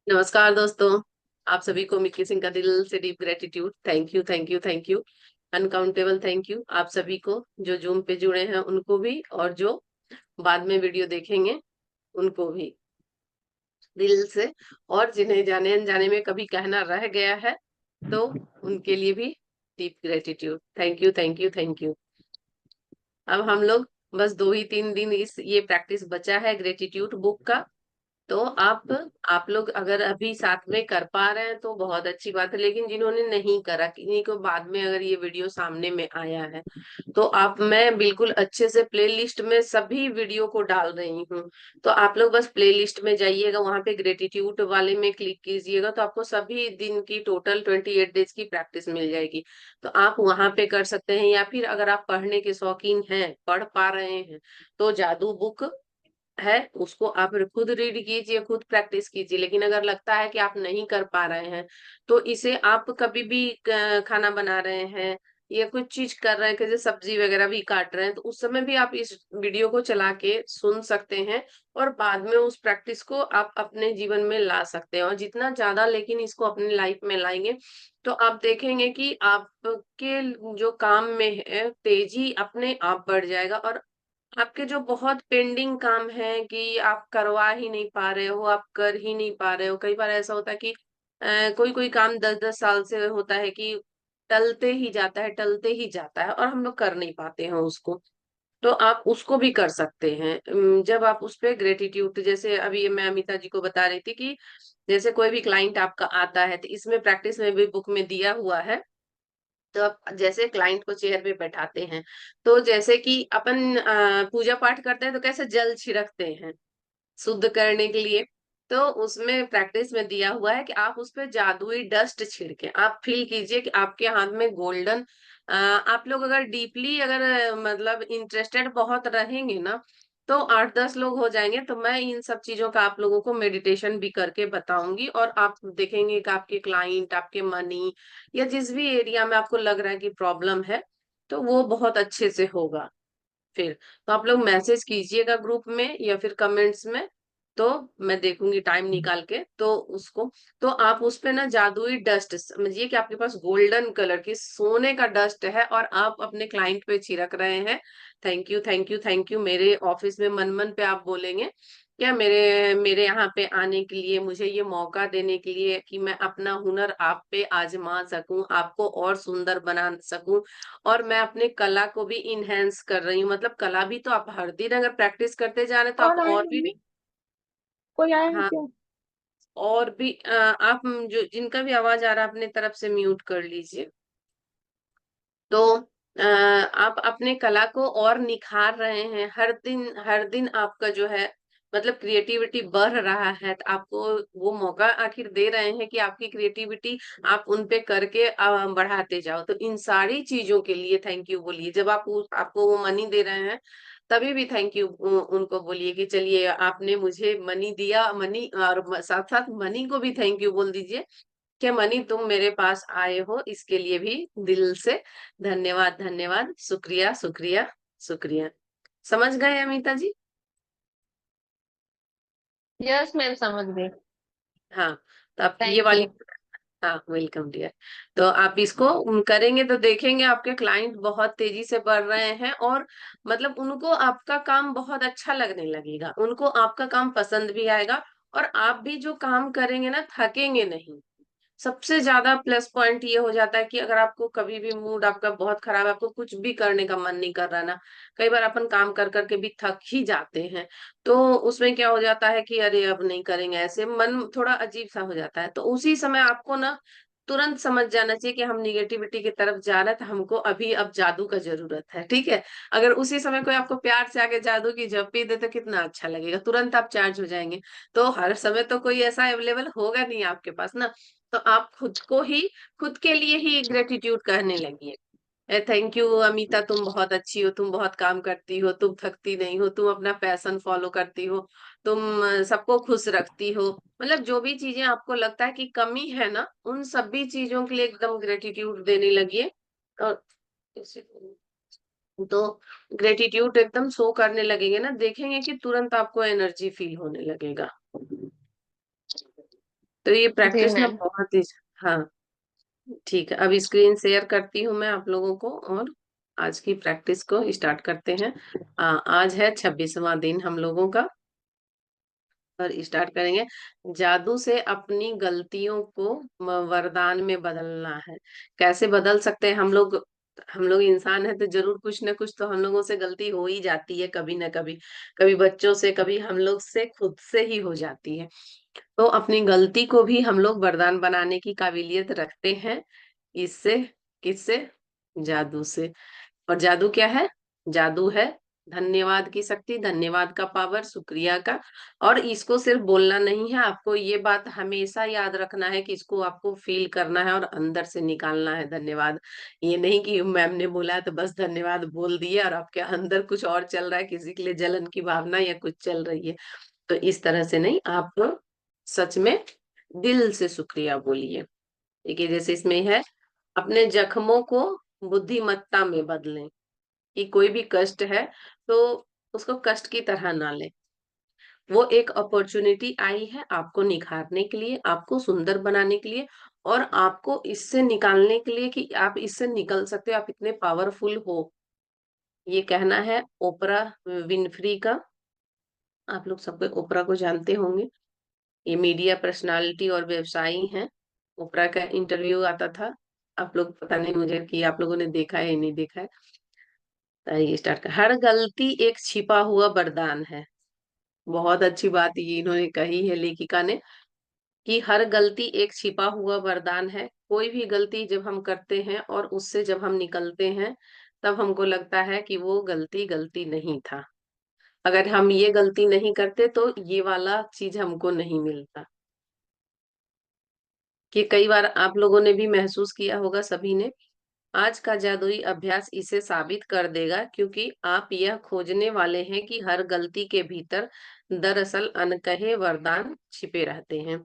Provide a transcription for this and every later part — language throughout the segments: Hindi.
नमस्कार दोस्तों। आप सभी को मिक्की सिंह का दिल से deep gratitude. Thank you, thank you, thank you. Uncountable thank you आप सभी को, जो जूम पे जुड़े हैं उनको भी, और जो बाद में वीडियो देखेंगे उनको भी दिल से। और जिन्हें जाने अनजाने में कभी कहना रह गया है तो उनके लिए भी deep gratitude. Thank you, thank you, thank you. अब हम लोग बस 2 ही 3 दिन इस ये प्रैक्टिस बचा है ग्रेटिट्यूड बुक का। तो आप लोग अगर अभी साथ में कर पा रहे हैं तो बहुत अच्छी बात है, लेकिन जिन्होंने नहीं करा, किन्हीं को बाद में अगर ये वीडियो सामने में आया है तो आप मैं बिल्कुल अच्छे से प्ले लिस्ट में सभी वीडियो को डाल रही हूँ। तो आप लोग बस प्ले लिस्ट में जाइएगा, वहां पे ग्रेटिट्यूड वाले में क्लिक कीजिएगा तो आपको सभी दिन की टोटल 28 डेज की प्रैक्टिस मिल जाएगी। तो आप वहां पे कर सकते हैं, या फिर अगर आप पढ़ने के शौकीन हैं, पढ़ पा रहे हैं, तो जादू बुक है उसको आप खुद रीड कीजिए, खुद प्रैक्टिस कीजिए। लेकिन अगर लगता है कि आप नहीं कर पा रहे हैं तो इसे आप कभी भी खाना बना रहे हैं या कुछ चीज कर रहे हैं, जैसे सब्जी वगैरह भी काट रहे हैं, तो उस समय भी आप इस वीडियो को चला के सुन सकते हैं। और बाद में उस प्रैक्टिस को आप अपने जीवन में ला सकते हैं, और जितना ज्यादा लेकिन इसको अपनी लाइफ में लाएंगे तो आप देखेंगे कि आपके जो काम में है तेजी अपने आप बढ़ जाएगा। और आपके जो बहुत पेंडिंग काम है कि आप करवा ही नहीं पा रहे हो, आप कर ही नहीं पा रहे हो, कई बार ऐसा होता है कि कोई कोई काम 10-10 साल से होता है कि टलते ही जाता है, टलते ही जाता है, और हम लोग कर नहीं पाते हैं उसको। तो आप उसको भी कर सकते हैं। जब आप उस पे ग्रेटिट्यूड, जैसे अभी ये मैं अमिता जी को बता रही थी कि जैसे कोई भी क्लाइंट आपका आता है तो इसमें प्रैक्टिस में भी बुक में दिया हुआ है। तो आप जैसे क्लाइंट को चेयर पे बैठाते हैं, तो जैसे कि अपन पूजा पाठ करते हैं तो कैसे जल छिड़कते हैं शुद्ध करने के लिए, तो उसमें प्रैक्टिस में दिया हुआ है कि आप उस पे जादुई डस्ट छिड़के। आप फील कीजिए कि आपके हाथ में गोल्डन, आप लोग अगर डीपली अगर मतलब इंटरेस्टेड बहुत रहेंगे ना तो 8-10 लोग हो जाएंगे। तो मैं इन सब चीजों का आप लोगों को मेडिटेशन भी करके बताऊंगी, और आप देखेंगे कि आपके क्लाइंट, आपके मनी, या जिस भी एरिया में आपको लग रहा है कि प्रॉब्लम है, तो वो बहुत अच्छे से होगा। फिर तो आप लोग मैसेज कीजिएगा ग्रुप में या फिर कमेंट्स में, तो मैं देखूंगी टाइम निकाल के तो उसको। तो आप उस पे ना जादुई डस्ट समझिए कि आपके पास गोल्डन कलर की सोने का डस्ट है और आप अपने क्लाइंट पे छिड़क रहे हैं। Thank you, thank you, thank you. मेरे ऑफिस में मन मन पे आप बोलेंगे क्या, मेरे मेरे यहाँ पे आने के लिए, मुझे ये मौका देने के लिए कि मैं अपना हुनर आप पे आजमा सकूं, आपको और सुंदर बना सकूं। और मैं अपने कला को भी इनहेंस कर रही हूँ। मतलब कला भी तो आप हर दिन अगर प्रैक्टिस करते जा रहे हैं तो आप कौन आया और भी। मम्मी? कोई आया है हाँ, क्या? और भी आप जो जिनका भी आवाज आ रहा है अपने तरफ से म्यूट कर लीजिए। तो आप अपने कला को और निखार रहे हैं, हर दिन आपका जो है मतलब क्रिएटिविटी बढ़ रहा है, तो आपको वो मौका आखिर दे रहे हैं कि आपकी क्रिएटिविटी आप उन पे करके बढ़ाते जाओ। तो इन सारी चीजों के लिए थैंक यू बोलिए। जब आप आपको वो मनी दे रहे हैं तभी भी थैंक यू उनको बोलिए कि चलिए आपने मुझे मनी दिया, मनी और साथ साथ मनी को भी थैंक यू बोल दीजिए कि मनी तुम मेरे पास आए हो, इसके लिए भी दिल से धन्यवाद, धन्यवाद, शुक्रिया, शुक्रिया, शुक्रिया। समझ गए अमिता जी? यस मैम, समझ गई। हाँ। तो आप ये थैंक वाली, यू। हाँ वेलकम डियर। तो आप इसको करेंगे तो देखेंगे आपके क्लाइंट बहुत तेजी से बढ़ रहे हैं, और मतलब उनको आपका काम बहुत अच्छा लगने लगेगा, उनको आपका काम पसंद भी आएगा। और आप भी जो काम करेंगे ना थकेंगे नहीं। सबसे ज्यादा प्लस पॉइंट ये हो जाता है कि अगर आपको कभी भी मूड आपका बहुत खराब है, आपको कुछ भी करने का मन नहीं कर रहा ना, कई बार अपन काम कर करके भी थक ही जाते हैं, तो उसमें क्या हो जाता है कि अरे अब नहीं करेंगे, ऐसे मन थोड़ा अजीब सा हो जाता है। तो उसी समय आपको ना तुरंत समझ जाना चाहिए कि हम निगेटिविटी की तरफ जा रहे हैं, तो हमको अभी अब जादू का जरूरत है, ठीक है। अगर उसी समय कोई आपको प्यार से आके जादू की झप्पी दे तो कितना अच्छा लगेगा, तुरंत आप चार्ज हो जाएंगे। तो हर समय तो कोई ऐसा अवेलेबल होगा नहीं आपके पास ना, तो आप खुद को ही, खुद के लिए ही ग्रेटिट्यूड कहने लगी है। थैंक यू अमिता, तुम बहुत अच्छी हो, तुम बहुत काम करती हो, तुम थकती नहीं हो, तुम अपना पैशन फॉलो करती हो, तुम सबको खुश रखती हो। मतलब जो भी चीजें आपको लगता है कि कमी है ना, उन सभी चीजों के लिए एकदम ग्रेटिट्यूड देने लगिए। और तो ग्रेटिट्यूड एकदम शो करने लगेंगे ना, देखेंगे कि तुरंत आपको एनर्जी फील होने लगेगा। तो ये जी प्रैक्टिस ना मैम। बहुत ही, हाँ ठीक है, अब स्क्रीन शेयर करती हूँ मैं आप लोगों को, और आज की प्रैक्टिस को स्टार्ट करते हैं। आज है 26वां दिन हम लोगों का, और स्टार्ट करेंगे। जादू से अपनी गलतियों को वरदान में बदलना है। कैसे बदल सकते हैं हम लोग इंसान है तो जरूर कुछ ना कुछ तो हम लोगों से गलती हो ही जाती है, कभी ना कभी। कभी बच्चों से, कभी हम लोग से खुद से ही हो जाती है। तो अपनी गलती को भी हम लोग वरदान बनाने की काबिलियत रखते हैं। इससे, किससे? जादू से। और जादू क्या है? जादू है धन्यवाद की शक्ति, धन्यवाद का पावर, शुक्रिया का। और इसको सिर्फ बोलना नहीं है, आपको ये बात हमेशा याद रखना है कि इसको आपको फील करना है और अंदर से निकालना है धन्यवाद। ये नहीं कि मैम ने बोला तो बस धन्यवाद बोल दिए और आपके अंदर कुछ और चल रहा है, किसी के लिए जलन की भावना या कुछ चल रही है। तो इस तरह से नहीं, आप सच में दिल से शुक्रिया बोलिए। देखिए जैसे इसमें है, अपने जख्मों को बुद्धिमत्ता में बदलें। कि कोई भी कष्ट है तो उसको कष्ट की तरह ना लें। वो एक अपॉर्चुनिटी आई है आपको निखारने के लिए, आपको सुंदर बनाने के लिए, और आपको इससे निकालने के लिए कि आप इससे निकल सकते हो, आप इतने पावरफुल हो। ये कहना है ओपरा विनफ्री का। आप लोग सबको ओपरा को जानते होंगे। ये मीडिया पर्सनालिटी और व्यवसायी हैं। ओपरा का इंटरव्यू आता था, आप लोग पता नहीं मुझे कि आप लोगों ने देखा है या नहीं देखा है। ये स्टार्ट कर, हर गलती एक छिपा हुआ वरदान है। बहुत अच्छी बात ये इन्होंने कही है लेखिका ने, कि हर गलती एक छिपा हुआ वरदान है। कोई भी गलती जब हम करते हैं और उससे जब हम निकलते हैं, तब हमको लगता है कि वो गलती गलती नहीं था। अगर हम ये गलती नहीं करते तो ये वाला चीज हमको नहीं मिलता। कि कई बार आप लोगों ने भी महसूस किया होगा, सभी ने। आज का जादुई अभ्यास इसे साबित कर देगा, क्योंकि आप यह खोजने वाले हैं कि हर गलती के भीतर दरअसल अनकहे वरदान छिपे रहते हैं।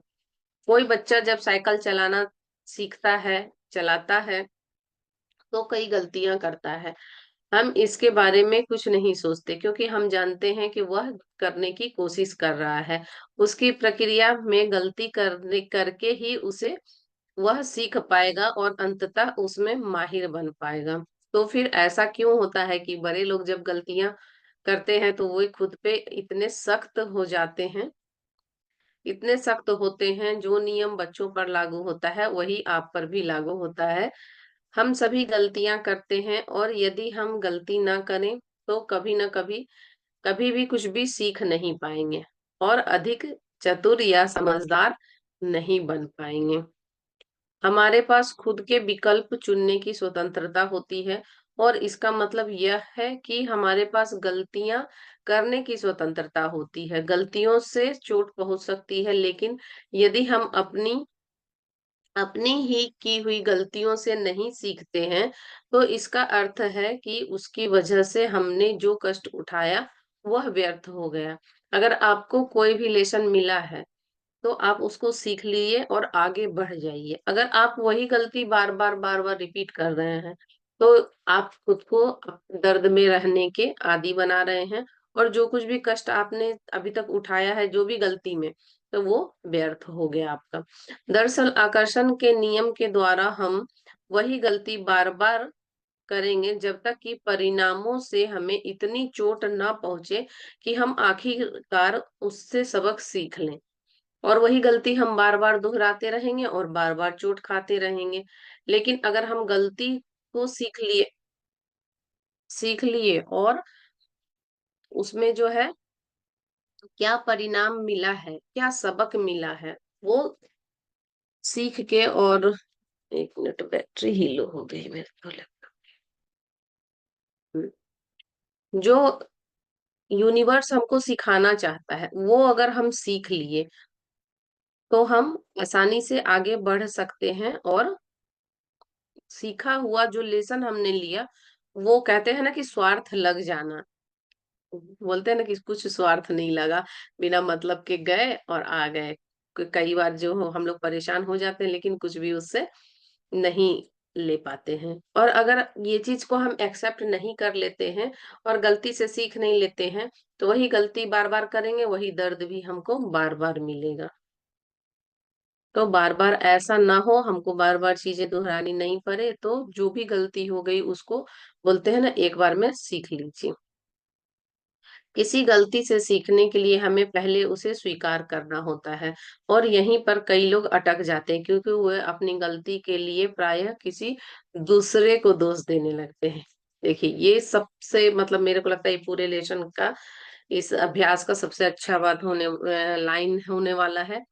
कोई बच्चा जब साइकिल चलाना सीखता है, चलाता है, तो कई गलतियां करता है। हम इसके बारे में कुछ नहीं सोचते, क्योंकि हम जानते हैं कि वह करने की कोशिश कर रहा है। उसकी प्रक्रिया में गलती करने करके ही उसे वह सीख पाएगा और अंततः उसमें माहिर बन पाएगा। तो फिर ऐसा क्यों होता है कि बड़े लोग जब गलतियां करते हैं तो वो खुद पे इतने सख्त हो जाते हैं, इतने सख्त होते हैं, जो नियम बच्चों पर लागू होता है वही आप पर भी लागू होता है। हम सभी गलतियां करते हैं, और यदि हम गलती ना करें तो कभी ना कभी, कभी भी कुछ भी सीख नहीं पाएंगे और अधिक चतुर या समझदार नहीं बन पाएंगे। हमारे पास खुद के विकल्प चुनने की स्वतंत्रता होती है, और इसका मतलब यह है कि हमारे पास गलतियां करने की स्वतंत्रता होती है। गलतियों से चोट पहुंच सकती है, लेकिन यदि हम अपनी अपनी ही की हुई गलतियों से नहीं सीखते हैं, तो इसका अर्थ है कि उसकी वजह से हमने जो कष्ट उठाया वह व्यर्थ हो गया। अगर आपको कोई भी लेसन मिला है, तो आप उसको सीख लीजिए और आगे बढ़ जाइए। अगर आप वही गलती बार बार रिपीट कर रहे हैं, तो आप खुद को दर्द में रहने के आदी बना रहे हैं, और जो कुछ भी कष्ट आपने अभी तक उठाया है जो भी गलती में, तो वो व्यर्थ हो गया आपका। दरअसल आकर्षण के नियम के द्वारा हम वही गलती बार बार करेंगे जब तक कि परिणामों से हमें इतनी चोट ना पहुंचे कि हम आखिरकार उससे सबक सीख लें। और वही गलती हम बार-बार दोहराते रहेंगे और बार-बार चोट खाते रहेंगे। लेकिन अगर हम गलती को सीख लिए और उसमें जो है क्या परिणाम मिला है, क्या सबक मिला है, वो सीख के, और 1 मिनट बैटरी ही लो हो गई मेरे को लैपटॉप की। जो यूनिवर्स हमको सिखाना चाहता है, वो अगर हम सीख लिए, तो हम आसानी से आगे बढ़ सकते हैं। और सीखा हुआ जो लेसन हमने लिया, वो कहते हैं ना कि स्वार्थ लग जाना। बोलते हैं ना कि कुछ स्वार्थ नहीं लगा, बिना मतलब के गए और आ गए। कई बार जो हम लोग परेशान हो जाते हैं, लेकिन कुछ भी उससे नहीं ले पाते हैं। और अगर ये चीज को हम एक्सेप्ट नहीं कर लेते हैं और गलती से सीख नहीं लेते हैं, तो वही गलती बार बार करेंगे, वही दर्द भी हमको बार बार मिलेगा। तो बार बार ऐसा ना हो, हमको बार बार चीजें दोहरानी नहीं पड़े, तो जो भी गलती हो गई उसको बोलते हैं ना, एक बार में सीख लीजिए। किसी गलती से सीखने के लिए हमें पहले उसे स्वीकार करना होता है, और यहीं पर कई लोग अटक जाते हैं, क्योंकि वो अपनी गलती के लिए प्रायः किसी दूसरे को दोष देने लगते हैं। देखिए, ये सबसे मतलब मेरे को लगता है ये पूरे लेसन का, इस अभ्यास का सबसे अच्छा बात होने लाइन होने वाला है,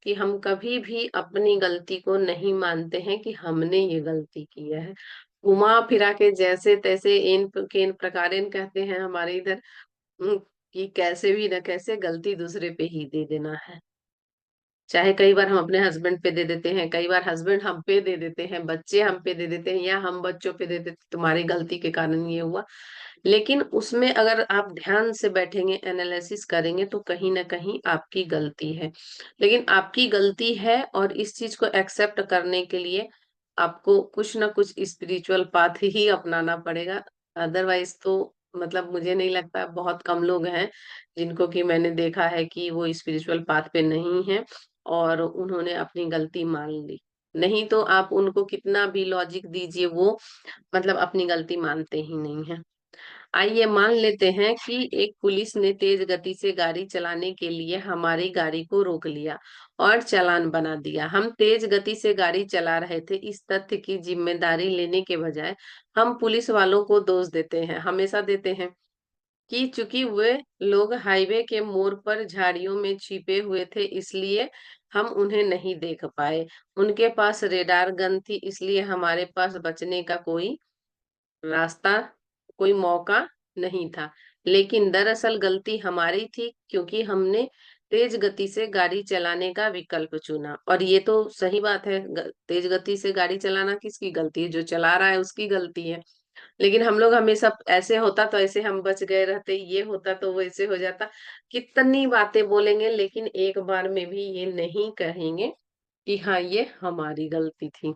कि हम कभी भी अपनी गलती को नहीं मानते हैं कि हमने ये गलती किया है। घुमा फिरा के जैसे तैसे इन केन प्रकारेण कहते हैं हमारे इधर, कि कैसे भी न कैसे गलती दूसरे पे ही दे देना है। चाहे कई बार हम अपने हस्बैंड पे दे देते हैं, कई बार हस्बैंड हम पे दे देते हैं, बच्चे हम पे दे देते हैं, या हम बच्चों पे दे देते हैं, तुम्हारी गलती के कारण ये हुआ। लेकिन उसमें अगर आप ध्यान से बैठेंगे, एनालिसिस करेंगे, तो कहीं ना कहीं आपकी गलती है। लेकिन आपकी गलती है, और इस चीज को एक्सेप्ट करने के लिए आपको कुछ ना कुछ स्पिरिचुअल पाथ ही अपनाना पड़ेगा। अदरवाइज तो मतलब मुझे नहीं लगता, बहुत कम लोग हैं जिनको कि मैंने देखा है कि वो स्पिरिचुअल पाथ पे नहीं है और उन्होंने अपनी गलती मान ली। नहीं तो आप उनको कितना भी लॉजिक दीजिए, वो मतलब अपनी गलती मानते ही नहीं है। आइए मान लेते हैं कि एक पुलिस ने तेज गति से गाड़ी चलाने के लिए हमारी गाड़ी को रोक लिया और चालान बना दिया। हम तेज गति से गाड़ी चला रहे थे, इस तथ्य की जिम्मेदारी लेने के बजाय हम पुलिस वालों को दोष देते हैं, हमेशा देते हैं, कि चूंकि वे लोग हाईवे के मोड़ पर झाड़ियों में छिपे हुए थे, इसलिए हम उन्हें नहीं देख पाए। उनके पास रेडार गन थी, इसलिए हमारे पास बचने का कोई रास्ता, कोई मौका नहीं था। लेकिन दरअसल गलती हमारी थी, क्योंकि हमने तेज गति से गाड़ी चलाने का विकल्प चुना। और ये तो सही बात है, तेज गति से गाड़ी चलाना किसकी गलती है? जो चला रहा है उसकी गलती है। लेकिन हम लोग हमेशा ऐसे होता तो ऐसे हम बच गए रहते, ये होता तो वैसे हो जाता, कितनी बातें बोलेंगे, लेकिन एक बार में भी ये नहीं कहेंगे कि हाँ ये हमारी गलती थी।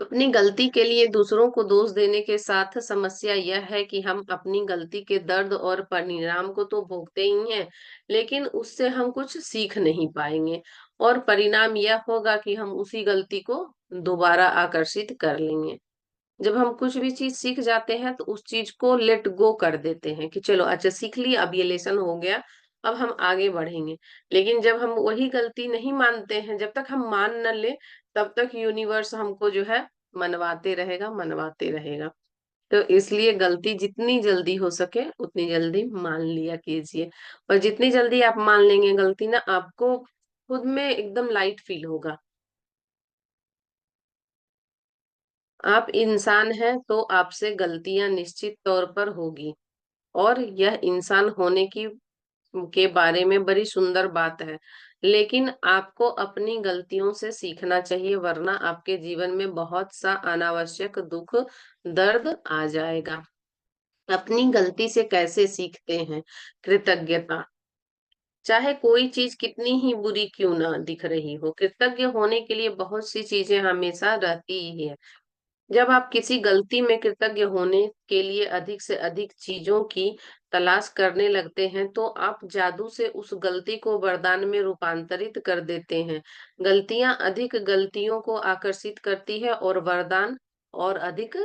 अपनी गलती के लिए दूसरों को दोष देने के साथ समस्या यह है कि हम अपनी गलती के दर्द और परिणाम को तो भोगते ही हैं, लेकिन उससे हम कुछ सीख नहीं पाएंगे, और परिणाम यह होगा कि हम उसी गलती को दोबारा आकर्षित कर लेंगे। जब हम कुछ भी चीज सीख जाते हैं तो उस चीज को लेट गो कर देते हैं, कि चलो अच्छा सीख लिया, अब ये लेसन हो गया, अब हम आगे बढ़ेंगे। लेकिन जब हम वही गलती नहीं मानते हैं, जब तक हम मान न ले, तब तक यूनिवर्स हमको जो है मनवाते रहेगा, मनवाते रहेगा। तो इसलिए गलती जितनी जल्दी हो सके उतनी जल्दी मान लिया कीजिए, और जितनी जल्दी आप मान लेंगे गलती ना, आपको खुद में एकदम लाइट फील होगा। आप इंसान हैं तो आपसे गलतियां निश्चित तौर पर होगी, और यह इंसान होने की के बारे में बड़ी सुंदर बात है। लेकिन आपको अपनी गलतियों से सीखना चाहिए, वरना आपके जीवन में बहुत सा अनावश्यक दुख, दर्द आ जाएगा। अपनी गलती से कैसे सीखते हैं? कृतज्ञता। चाहे कोई चीज कितनी ही बुरी क्यों ना दिख रही हो, कृतज्ञ होने के लिए बहुत सी चीजें हमेशा रहती ही है। जब आप किसी गलती में कृतज्ञ होने के लिए अधिक से अधिक चीजों की तलाश करने लगते हैं, तो आप जादू से उस गलती को वरदान में रूपांतरित कर देते हैं। गलतियां अधिक गलतियों को आकर्षित करती है, और वरदान और अधिक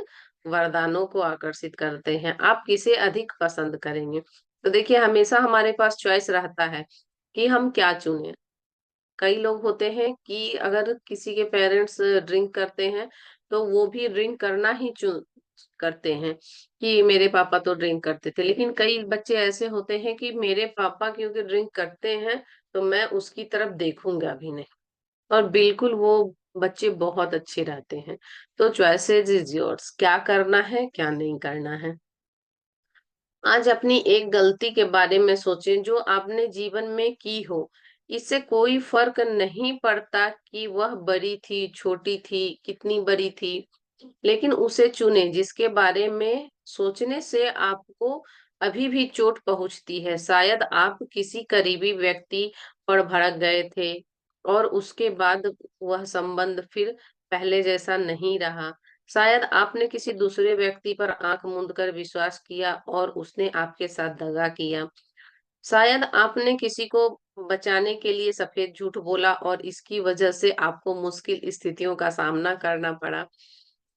वरदानों को आकर्षित करते हैं। आप किसे अधिक पसंद करेंगे? तो देखिए, हमेशा हमारे पास चॉइस रहता है कि हम क्या चुने। कई लोग होते हैं कि अगर किसी के पेरेंट्स ड्रिंक करते हैं, तो वो भी ड्रिंक करना ही चुन करते हैं, कि मेरे पापा तो ड्रिंक करते थे। लेकिन कई बच्चे ऐसे होते हैं कि मेरे पापा क्योंकि ड्रिंक करते हैं, तो मैं उसकी तरफ देखूंगा भी नहीं। और बिल्कुल वो बच्चे बहुत अच्छे रहते हैं। तो चॉइसेस इज योर्स, क्या करना है क्या नहीं करना है। आज अपनी एक गलती के बारे में सोचें जो आपने जीवन में की हो। इससे कोई फर्क नहीं पड़ता कि वह बड़ी थी, छोटी थी, कितनी बड़ी थी। लेकिन उसे चुनें जिसके बारे में सोचने से आपको अभी भी चोट पहुंचती है। शायद आप किसी करीबी व्यक्ति पर भड़क गए थे, और उसके बाद वह संबंध फिर पहले जैसा नहीं रहा। शायद आपने किसी दूसरे व्यक्ति पर आंख मूंद कर विश्वास किया और उसने आपके साथ दगा किया। शायद आपने किसी को बचाने के लिए सफेद झूठ बोला और इसकी वजह से आपको मुश्किल स्थितियों का सामना करना पड़ा।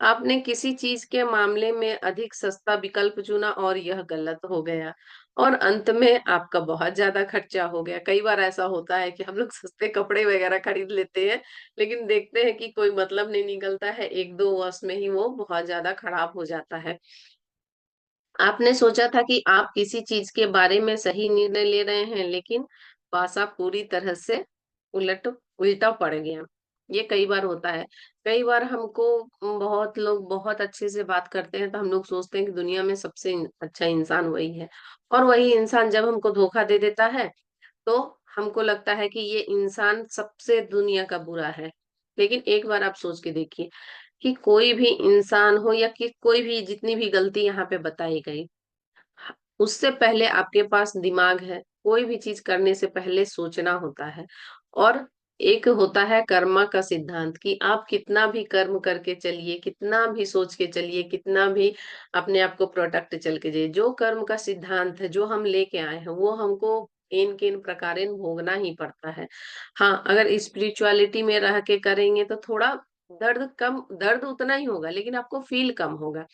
आपने किसी चीज के मामले में अधिक सस्ता विकल्प चुना और यह गलत हो गया और अंत में आपका बहुत ज्यादा खर्चा हो गया। कई बार ऐसा होता है कि हम लोग सस्ते कपड़े वगैरह खरीद लेते हैं, लेकिन देखते हैं कि कोई मतलब नहीं निकलता है, एक दो वर्ष में ही वो बहुत ज्यादा खराब हो जाता है। आपने सोचा था कि आप किसी चीज के बारे में सही निर्णय ले रहे हैं, लेकिन पासा पूरी तरह से उलट उल्टा पड़ गया। ये कई बार होता है। कई बार हमको बहुत लोग बहुत अच्छे से बात करते हैं तो हम लोग सोचते हैं कि दुनिया में सबसे अच्छा इंसान वही है, और वही इंसान जब हमको धोखा दे देता है तो हमको लगता है कि ये इंसान सबसे दुनिया का बुरा है। लेकिन एक बार आप सोच के देखिए कि कोई भी इंसान हो या कि कोई भी, जितनी भी गलती यहाँ पे बताई गई, उससे पहले आपके पास दिमाग है। कोई भी चीज करने से पहले सोचना होता है। और एक होता है कर्मा का सिद्धांत कि आप कितना भी कर्म करके चलिए, कितना भी सोच के चलिए, कितना भी अपने आप को प्रोटेक्ट चल के जाइए, जो कर्म का सिद्धांत है जो हम लेके आए हैं वो हमको इन किन प्रकारेण भोगना ही पड़ता है। हाँ, अगर स्पिरिचुअलिटी में रह के करेंगे तो थोड़ा दर्द कम, दर्द उतना ही होगा लेकिन आपको फील कम होगा।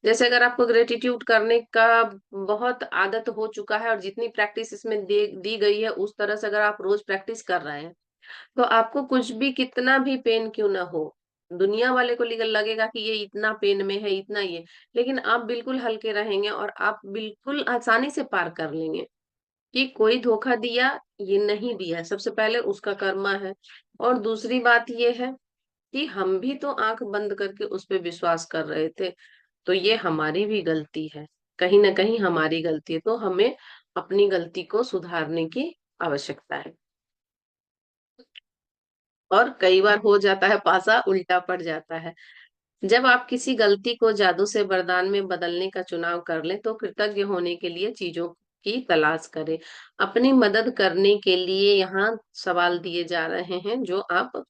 जैसे अगर आपको ग्रेटिट्यूड करने का बहुत आदत हो चुका है और जितनी प्रैक्टिस इसमें दी गई है उस तरह से अगर आप रोज प्रैक्टिस कर रहे हैं, तो आपको कुछ भी, कितना भी पेन क्यों ना हो, दुनिया वाले को लगेगा कि ये इतना पेन में है, इतना ये, लेकिन आप बिल्कुल हल्के रहेंगे और आप बिल्कुल आसानी से पार कर लेंगे। कि कोई धोखा दिया, ये नहीं दिया, सबसे पहले उसका कर्मा है। और दूसरी बात ये है कि हम भी तो आंख बंद करके उस पे विश्वास कर रहे थे, तो ये हमारी भी गलती है। कहीं ना कहीं हमारी गलती है, तो हमें अपनी गलती को सुधारने की आवश्यकता है। और कई बार हो जाता है पासा उल्टा पड़ जाता है। जब आप किसी गलती को जादू से वरदान में बदलने का चुनाव कर लें तो कृतज्ञ होने के लिए चीजों की तलाश करें। अपनी मदद करने के लिए यहाँ सवाल दिए जा रहे हैं जो आप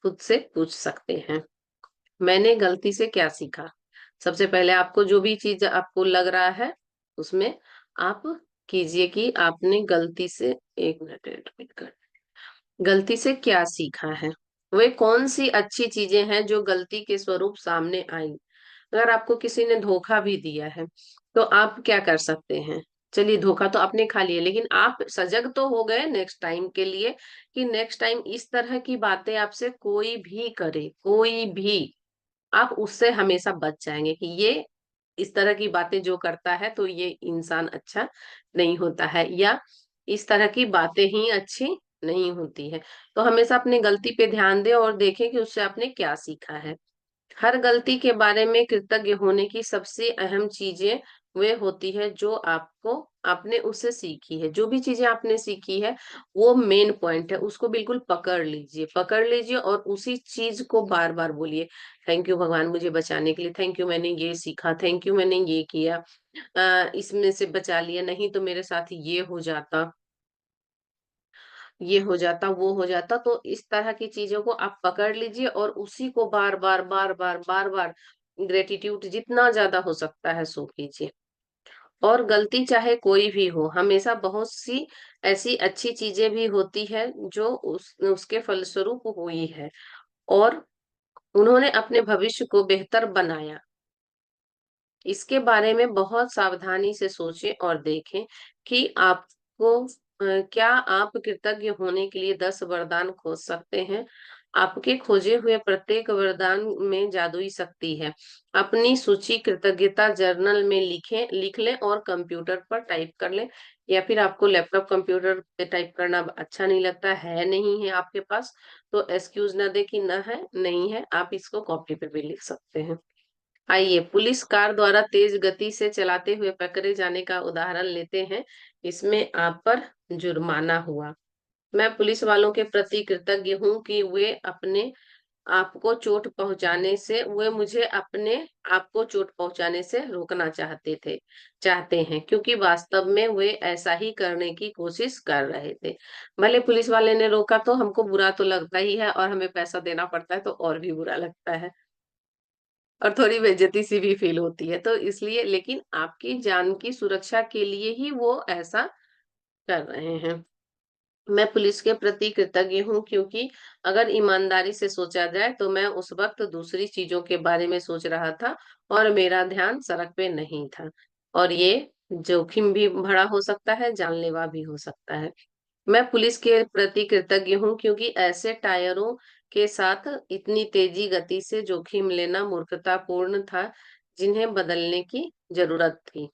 खुद से पूछ सकते हैं। मैंने गलती से क्या सीखा? सबसे पहले आपको जो भी चीज आपको लग रहा है उसमें आप कीजिए कि आपने गलती से, एक मिनट वेट कर, गलती से क्या सीखा है। वे कौन सी अच्छी चीजें हैं जो गलती के स्वरूप सामने आई। अगर आपको किसी ने धोखा भी दिया है तो आप क्या कर सकते हैं? चलिए, धोखा तो आपने खा लिया, लेकिन आप सजग तो हो गए नेक्स्ट टाइम के लिए कि नेक्स्ट टाइम इस तरह की बातें आपसे कोई भी करे, कोई भी, आप उससे हमेशा बच जाएंगे कि ये इस तरह की बातें जो करता है तो ये इंसान अच्छा नहीं होता है, या इस तरह की बातें ही अच्छी नहीं होती है। तो हमेशा अपनी गलती पे ध्यान दें और देखें कि उससे आपने क्या सीखा है। हर गलती के बारे में कृतज्ञ होने की सबसे अहम चीजें वे होती है जो आपको, आपने उससे सीखी है। जो भी चीजें आपने सीखी है वो मेन पॉइंट है, उसको बिल्कुल पकड़ लीजिए, पकड़ लीजिए और उसी चीज को बार बार बोलिए। थैंक यू भगवान मुझे बचाने के लिए, थैंक यू मैंने ये सीखा, थैंक यू मैंने ये किया, इसमें से बचा लिया, नहीं तो मेरे साथ ये हो जाता, ये हो जाता, वो हो जाता। तो इस तरह की चीजों को आप पकड़ लीजिए और उसी को बार बार बार बार बार बार ग्रेटिट्यूड जितना ज्यादा हो सकता है सो कीजिए। और गलती चाहे कोई भी हो, हमेशा बहुत सी ऐसी अच्छी चीजें भी होती है जो उसके फलस्वरूप हुई है, और उन्होंने अपने भविष्य को बेहतर बनाया। इसके बारे में बहुत सावधानी से सोचें और देखें कि आपको क्या आप कृतज्ञ होने के लिए 10 वरदान खोज सकते हैं। आपके खोजे हुए प्रत्येक वरदान में जादुई शक्ति है। अपनी सूची कृतज्ञता जर्नल में लिख लें और कंप्यूटर पर टाइप कर लें, या फिर आपको लैपटॉप कंप्यूटर पे टाइप करना अच्छा नहीं लगता है, नहीं है आपके पास, तो एक्सक्यूज ना दे कि ना है, नहीं है, आप इसको कॉपी पे भी लिख सकते हैं। आइए पुलिस कार द्वारा तेज गति से चलाते हुए पकड़े जाने का उदाहरण लेते हैं। इसमें आप पर जुर्माना हुआ। मैं पुलिस वालों के प्रति कृतज्ञ हूँ कि वे मुझे अपने आप को चोट पहुंचाने से रोकना चाहते हैं, क्योंकि वास्तव में वे ऐसा ही करने की कोशिश कर रहे थे। भले पुलिस वाले ने रोका तो हमको बुरा तो लगता ही है, और हमें पैसा देना पड़ता है तो और भी बुरा लगता है, और थोड़ी बेइज्जती सी भी फील होती है। तो इसलिए, लेकिन आपकी जान की सुरक्षा के लिए ही वो ऐसा कर रहे हैं। मैं पुलिस के प्रति कृतज्ञ हूँ, क्योंकि अगर ईमानदारी से सोचा जाए तो मैं उस वक्त दूसरी चीजों के बारे में सोच रहा था और मेरा ध्यान सड़क पे नहीं था, और ये जोखिम भी भरा हो सकता है, जानलेवा भी हो सकता है। मैं पुलिस के प्रति कृतज्ञ हूँ, क्योंकि ऐसे टायरों के साथ इतनी तेजी गति से जोखिम लेना मूर्खतापूर्ण था, जिन्हें बदलने की जरूरत थी।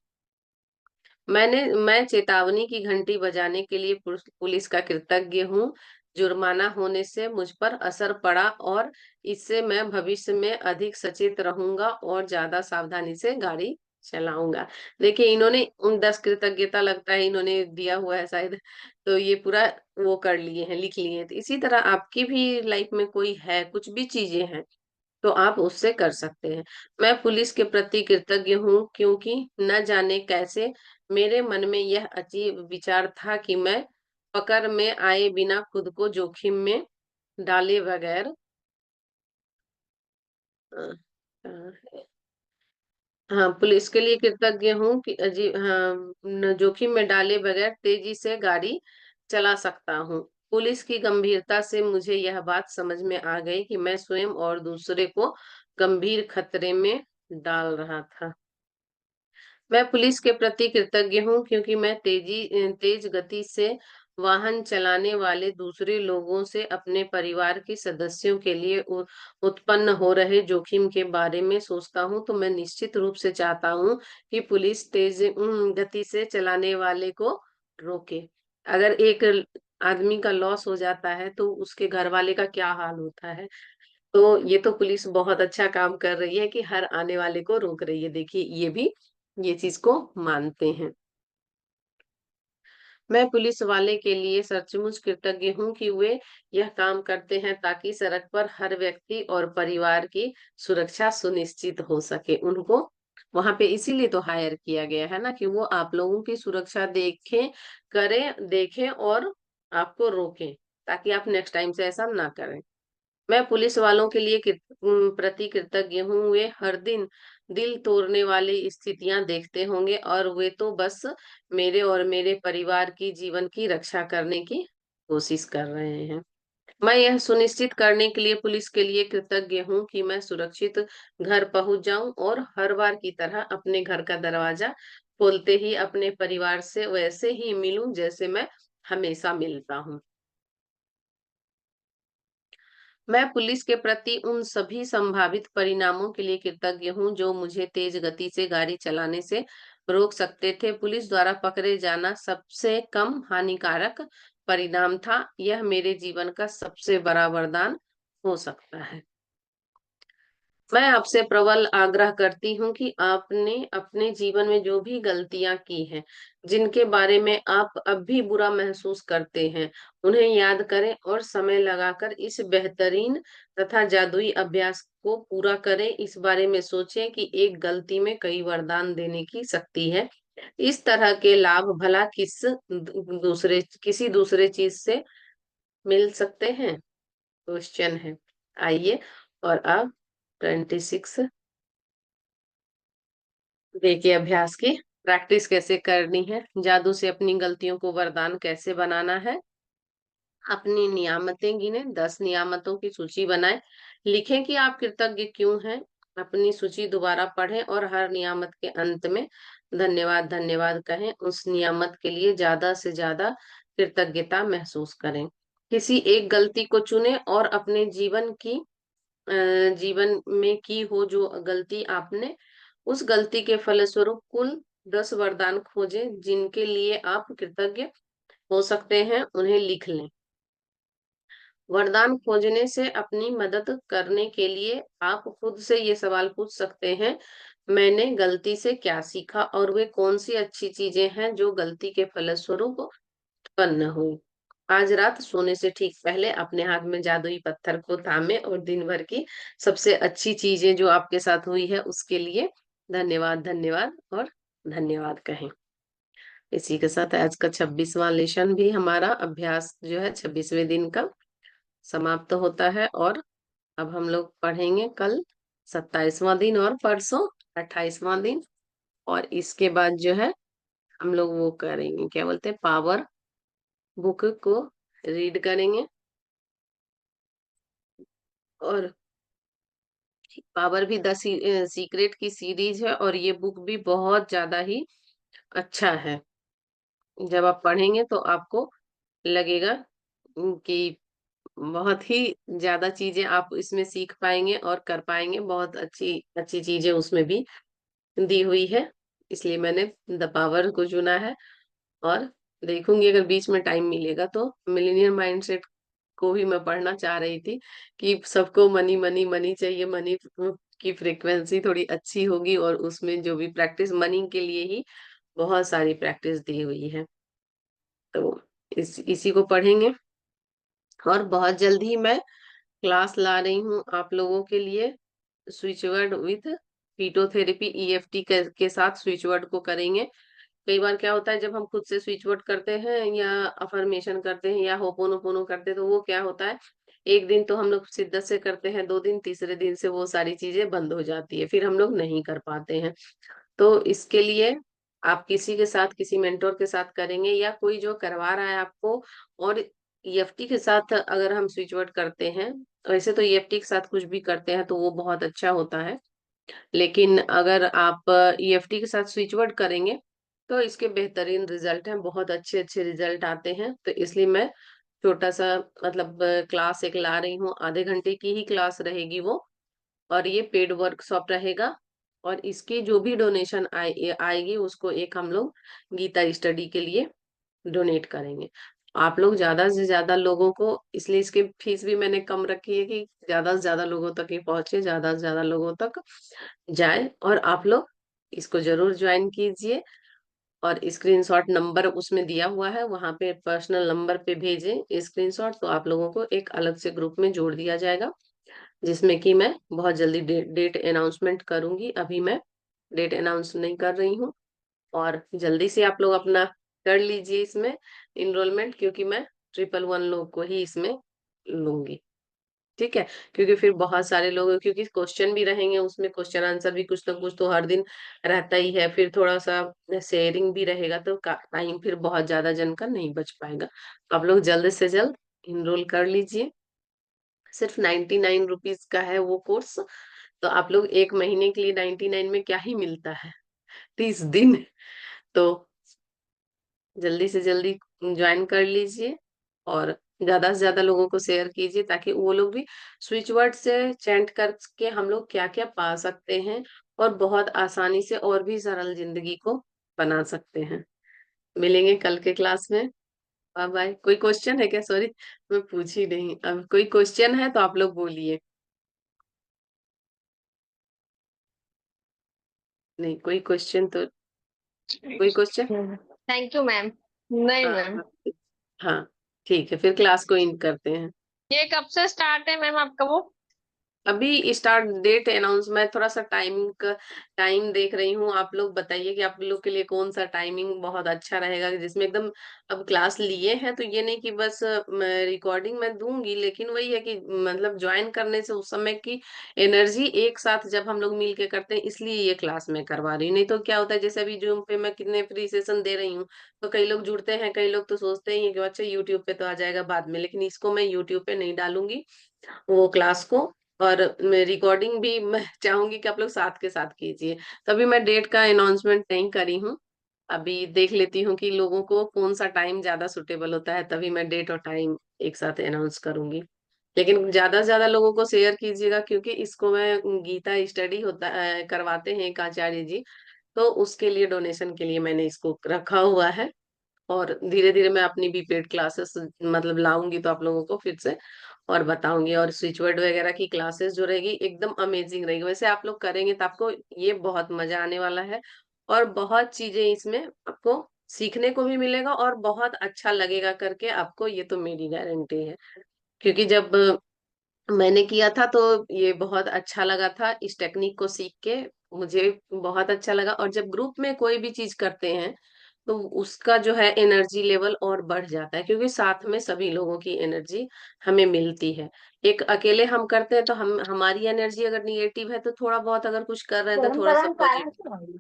मैं चेतावनी की घंटी बजाने के लिए पुलिस का कृतज्ञ हूँ। जुर्माना होने से मुझ पर असर पड़ा, और इससे मैं भविष्य में अधिक सचेत रहूंगा और ज्यादा सावधानी से गाड़ी चलाऊंगा। देखिए, इन्होंने उन 10 कृतज्ञता लगता है इन्होंने दिया हुआ है शायद, तो ये पूरा वो कर लिए हैं, लिख लिए हैं। तो इसी तरह आपकी भी लाइफ में कोई है, कुछ भी चीजें हैं, तो आप उससे कर सकते हैं। मैं पुलिस के प्रति कृतज्ञ हूँ, क्योंकि न जाने कैसे मेरे मन में यह अजीब विचार था कि मैं पकड़ में आए बिना खुद को जोखिम में डाले बगैर अ, अ, हाँ, पुलिस के लिए कृतज्ञ हूँ कि अजीब, हाँ, जोखिम में डाले बगैर तेजी से गाड़ी चला सकता हूँ। पुलिस की गंभीरता से मुझे यह बात समझ में आ गई कि मैं स्वयं और दूसरे को गंभीर खतरे में डाल रहा था। मैं पुलिस के प्रति कृतज्ञ हूँ, क्योंकि मैं तेज गति से वाहन चलाने वाले दूसरे लोगों से अपने परिवार के सदस्यों के लिए उत्पन्न हो रहे जोखिम के बारे में सोचता हूँ। तो मैं निश्चित रूप से चाहता हूँ कि पुलिस तेज गति से चलाने वाले को रोके। अगर एक आदमी का लॉस हो जाता है तो उसके घर वाले का क्या हाल होता है। तो ये तो पुलिस बहुत अच्छा काम कर रही है कि हर आने वाले को रोक रही है। देखिए, ये भी ये चीज को मानते हैं। मैं पुलिस वाले के लिए सचमुच कृतज्ञ हूँ कि वे यह काम करते हैं ताकि सड़क पर हर व्यक्ति और परिवार की सुरक्षा सुनिश्चित हो सके। उनको वहां पे इसीलिए तो हायर किया गया है ना, कि वो आप लोगों की सुरक्षा देखें, करें, देखें और आपको रोकें, ताकि आप नेक्स्ट टाइम से ऐसा ना करें। मैं पुलिस वालों के लिए प्रति कृतज्ञ हूँ। वे हर दिन दिल तोड़ने वाली स्थितियां देखते होंगे, और वे तो बस मेरे और मेरे परिवार की जीवन की रक्षा करने की कोशिश कर रहे हैं। मैं यह सुनिश्चित करने के लिए पुलिस के लिए कृतज्ञ हूँ कि मैं सुरक्षित घर पहुंच जाऊं, और हर बार की तरह अपने घर का दरवाजा खोलते ही अपने परिवार से वैसे ही मिलूं जैसे मैं हमेशा मिलता हूँ। मैं पुलिस के प्रति उन सभी संभावित परिणामों के लिए कृतज्ञ हूँ जो मुझे तेज गति से गाड़ी चलाने से रोक सकते थे। पुलिस द्वारा पकड़े जाना सबसे कम हानिकारक परिणाम था। यह मेरे जीवन का सबसे बड़ा वरदान हो सकता है। मैं आपसे प्रबल आग्रह करती हूँ कि आपने अपने जीवन में जो भी गलतियां की हैं, जिनके बारे में आप अब भी बुरा महसूस करते हैं, उन्हें याद करें और समय लगाकर इस बेहतरीन तथा जादुई अभ्यास को पूरा करें। इस बारे में सोचें कि एक गलती में कई वरदान देने की शक्ति है। इस तरह के लाभ भला किसी दूसरे चीज से मिल सकते हैं। क्वेश्चन है। आइए, और अब 26 देखिए अभ्यास की प्रैक्टिस कैसे करनी है। जादू से अपनी गलतियों को वरदान कैसे बनाना है। अपनी नियामतें गिने, 10 नियामतों की सूची बनाएं। लिखें कि आप कृतज्ञ क्यों हैं। अपनी सूची दोबारा पढ़ें और हर नियामत के अंत में धन्यवाद धन्यवाद कहें। उस नियामत के लिए ज्यादा से ज्यादा कृतज्ञता महसूस करें। किसी एक गलती को चुनें और अपने जीवन में की हो जो गलती आपने, उस गलती के फलस्वरूप कुल 10 वरदान खोजें जिनके लिए आप कृतज्ञ हो सकते हैं, उन्हें लिख लें। वरदान खोजने से अपनी मदद करने के लिए आप खुद से ये सवाल पूछ सकते हैं, मैंने गलती से क्या सीखा और वे कौन सी अच्छी चीजें हैं जो गलती के फलस्वरूप उत्पन्न हुई। आज रात सोने से ठीक पहले अपने हाथ में जादुई पत्थर को थामे और दिन भर की सबसे अच्छी चीजें जो आपके साथ हुई है उसके लिए धन्यवाद धन्यवाद और धन्यवाद कहें। इसी के साथ आज का 26वां लेसन भी हमारा अभ्यास जो है 26वें दिन का समाप्त होता है, और अब हम लोग पढ़ेंगे कल 27वां दिन और परसों 28वां दिन। और इसके बाद जो है हम लोग वो करेंगे, क्या बोलते हैं, पावर बुक को रीड करेंगे। और पावर भी द सीक्रेट की सीरीज है, और ये बुक भी बहुत ज्यादा ही अच्छा है। जब आप पढ़ेंगे तो आपको लगेगा कि बहुत ही ज्यादा चीजें आप इसमें सीख पाएंगे और कर पाएंगे। बहुत अच्छी अच्छी चीजें उसमें भी दी हुई है, इसलिए मैंने द पावर को चुना है। और देखूंगी अगर बीच में टाइम मिलेगा तो मिलीनियर माइंडसेट को भी मैं पढ़ना चाह रही थी, कि सबको मनी मनी मनी चाहिए, मनी की फ्रीक्वेंसी थोड़ी अच्छी होगी, और उसमें जो भी प्रैक्टिस मनी के लिए ही बहुत सारी प्रैक्टिस दी हुई है। तो इसी को पढ़ेंगे। और बहुत जल्द ही मैं क्लास ला रही हूँ आप लोगों के लिए, स्विच वर्ड विथ फिटोथेरेपी ईएफटी के साथ स्विच वर्ड को करेंगे। कई बार क्या होता है, जब हम खुद से स्विच वर्ड करते हैं या अफर्मेशन करते हैं या होपोनोपोनो करते हैं, तो वो क्या होता है, एक दिन तो हम लोग शिद्दत से करते हैं, 2 दिन, तीसरे दिन से वो सारी चीजें बंद हो जाती है, फिर हम लोग नहीं कर पाते हैं। तो इसके लिए आप किसी के साथ, किसी मेंटोर के साथ करेंगे, या कोई जो करवा रहा है आपको। और ईएफटी के साथ अगर हम स्विच वर्ड करते हैं, वैसे तो ईएफटी के साथ कुछ भी करते हैं तो वो बहुत अच्छा होता है, लेकिन अगर आप ईएफटी के साथ स्विच वर्ड करेंगे तो इसके बेहतरीन रिजल्ट हैं, बहुत अच्छे अच्छे रिजल्ट आते हैं। तो इसलिए मैं छोटा सा, मतलब क्लास एक ला रही हूँ, आधे घंटे की ही क्लास रहेगी वो, और ये पेड वर्कशॉप रहेगा। और इसकी जो भी डोनेशन आएगी उसको एक हम लोग गीता स्टडी के लिए डोनेट करेंगे। आप लोग ज्यादा से ज्यादा लोगों को, इसलिए इसकी फीस भी मैंने कम रखी है कि ज्यादा से ज्यादा लोगों तक ही पहुंचे, ज्यादा से ज्यादा लोगों तक जाए। और आप लोग इसको जरूर ज्वाइन कीजिए। और स्क्रीनशॉट नंबर उसमें दिया हुआ है, वहां पे पर्सनल नंबर पे भेजें स्क्रीनशॉट, तो आप लोगों को एक अलग से ग्रुप में जोड़ दिया जाएगा, जिसमें कि मैं बहुत जल्दी डेट अनाउंसमेंट करूंगी। अभी मैं डेट अनाउंस नहीं कर रही हूँ। और जल्दी से आप लोग अपना कर लीजिए इसमें इनरोलमेंट, क्योंकि मैं 111 लोग को ही इसमें लूंगी। ठीक है, क्योंकि फिर बहुत सारे लोग, क्योंकि क्वेश्चन भी रहेंगे उसमें, क्वेश्चन आंसर भी कुछ ना कुछ तो हर दिन रहता ही है, फिर थोड़ा सा शेयरिंग भी रहेगा, तो टाइम फिर बहुत ज्यादा जन का नहीं बच पाएगा। आप लोग जल्द से जल्द इनरोल कर लीजिए। सिर्फ 99 रुपीज का है वो कोर्स। तो आप लोग एक महीने के लिए 99 में क्या ही मिलता है, 30 दिन। तो जल्दी से जल्दी ज्वाइन कर लीजिए, और ज्यादा से ज्यादा लोगों को शेयर कीजिए, ताकि वो लोग भी स्विच वर्ड से चैंट करके हम लोग क्या क्या पा सकते हैं, और बहुत आसानी से और भी सरल जिंदगी को बना सकते हैं। मिलेंगे कल के क्लास में। Bye bye. कोई क्वेश्चन है क्या? सॉरी, मैं पूछी नहीं। अब कोई क्वेश्चन है तो आप लोग बोलिए। नहीं कोई क्वेश्चन तो, कोई क्वेश्चन? Thank you ma'am. नहीं हाँ मैम। हाँ। हाँ, ठीक है, फिर क्लास को इन करते हैं। ये कब से स्टार्ट है मैम आपका वो? अभी स्टार्ट डेट अनाउंस, मैं थोड़ा सा टाइम देख रही हूँ। आप लोग बताइए कि आप लोग के लिए कौन सा टाइमिंग बहुत अच्छा रहेगा, जिसमें एकदम, अब क्लास लिए हैं तो ये नहीं कि बस रिकॉर्डिंग मैं दूंगी, लेकिन वही है कि मतलब ज्वाइन करने से उस समय की एनर्जी एक साथ जब हम लोग मिल के करते हैं, इसलिए ये क्लास मैं करवा रही हूँ। नहीं तो क्या होता है, जैसे अभी जूम पे मैं कितने फ्री सेशन दे रही हूँ, तो कई लोग जुड़ते हैं, कई लोग तो सोचते ही हैं कि अच्छा यूट्यूब पे तो आ जाएगा बाद में, लेकिन इसको मैं यूट्यूब पे नहीं डालूंगी वो क्लास को। और रिकॉर्डिंग भी मैं चाहूंगी कि आप लोग साथ के साथ कीजिए। तभी मैं डेट का अनाउंसमेंट नहीं करी हूँ। अभी देख लेती हूँ कि लोगों को कौन सा टाइम ज्यादा सुटेबल होता है, तभी मैं डेट और टाइम एक साथ अनाउंस करूंगी। लेकिन ज्यादा से ज्यादा लोगों को शेयर कीजिएगा, क्योंकि इसको मैं गीता स्टडी होता करवाते हैं एक आचार्य जी, तो उसके लिए डोनेशन के लिए मैंने इसको रखा हुआ है। और धीरे धीरे मैं अपनी भी पेड क्लासेस मतलब लाऊंगी तो आप लोगों को फिर से और बताऊंगी। और स्विच वर्ड वगैरह की क्लासेस जो रहेगी एकदम अमेजिंग रहेगी। वैसे आप लोग करेंगे तो आपको ये बहुत मजा आने वाला है, और बहुत चीजें इसमें आपको सीखने को भी मिलेगा, और बहुत अच्छा लगेगा करके आपको, ये तो मेरी गारंटी है। क्योंकि जब मैंने किया था तो ये बहुत अच्छा लगा था, इस टेक्निक को सीख के मुझे बहुत अच्छा लगा। और जब ग्रुप में कोई भी चीज करते हैं तो उसका जो है एनर्जी लेवल और बढ़ जाता है, क्योंकि साथ में सभी लोगों की एनर्जी हमें मिलती है। एक अकेले हम करते हैं तो हम, हमारी एनर्जी अगर निगेटिव है, तो थोड़ा बहुत अगर कुछ कर रहे हैं तो गरम गरम कारण से होगी।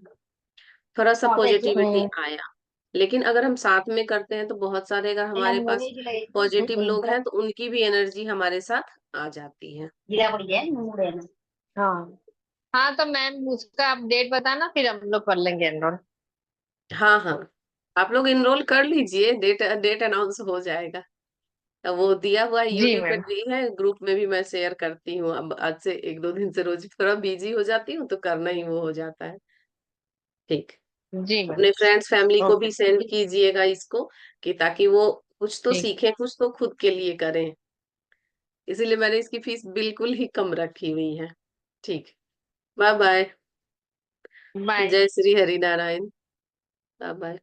थोड़ा सा हम्म। पॉजिटिविटी आया, लेकिन अगर हम साथ में करते हैं तो बहुत सारे, अगर हमारे पास पॉजिटिव लोग हैं तो उनकी भी एनर्जी हमारे साथ आ जाती है। हाँ। हाँ तो मैम उसका अपडेट बताना, फिर हम लोग कर लेंगे एनरोल। हाँ हाँ, आप लोग इनरोल कर लीजिए, डेट डेट अनाउंस हो जाएगा। तो वो दिया हुआ जी यूट्यूब पे मैम। भी है, ग्रुप में भी मैं शेयर करती हूँ। अब आज से 1-2 दिन से रोज थोड़ा बिजी हो जाती हूँ तो करना ही वो हो जाता है। ठीक। जी मैम। अपने फ्रेंड्स फैमिली को भी ओके। सेंड कीजिएगा इसको, कि ताकि वो कुछ तो ठीक। सीखें, कुछ तो खुद के लिए करें। इसीलिए मैंने इसकी फीस बिल्कुल ही कम रखी हुई है। ठीक। Bye bye. बाय। जय श्री हरि नारायण। Bye bye.